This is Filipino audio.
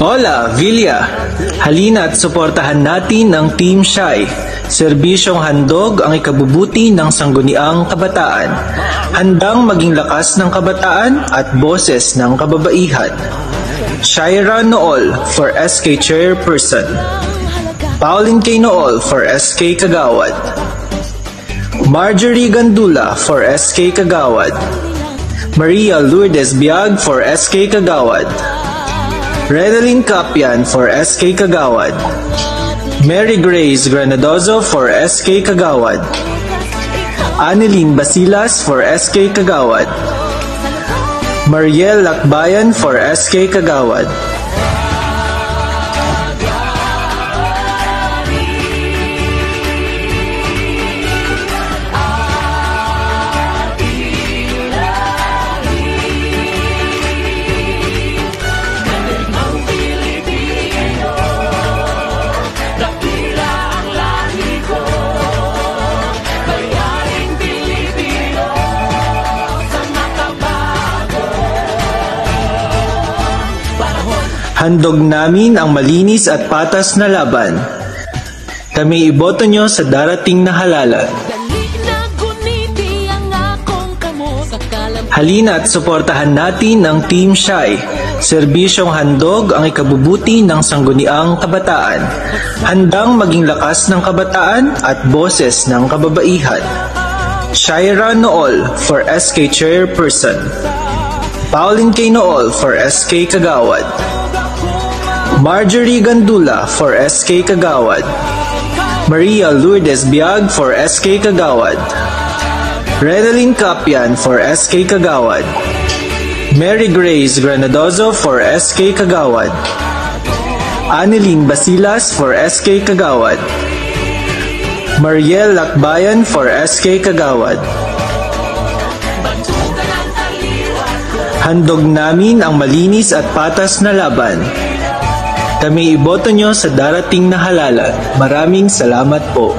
Hola, Villa! Halina at suportahan natin ang Team Shy. Serbisyong handog ang ikabubuti ng sangguniang kabataan. Handang maging lakas ng kabataan at boses ng kababaihan. Shaira Nool for SK Chairperson. Pauline K. Nool for SK Kagawad. Marjorie Gandula for SK Kagawad. Maria Lourdes Biag for SK Kagawad. Redeline Capian for SK Kagawad. Mary Grace Granadozo for SK Kagawad. Annelyn Basilas for SK Kagawad. Mariel Lakbayan for SK Kagawad. Handog namin ang malinis at patas na laban. Kami iboto nyo sa darating na halalan. Halina at suportahan natin ang Team Shy. Serbisyong handog ang ikabubuti ng sangguniang kabataan. Handang maging lakas ng kabataan at boses ng kababaihan. Shaira Nool for SK Chairperson. Pauline K. Nool for SK Kagawad. Marjorie Gandula for SK Kagawad. Maria Lourdes Biag for SK Kagawad. Redeline Capian for SK Kagawad. Mary Grace Granadozo for SK Kagawad. Annelyn Basilas for SK Kagawad. Mariel Lakbayan for SK Kagawad. Handog namin ang malinis at patas na laban. Kami iboto nyo sa darating na halalan. Maraming salamat po.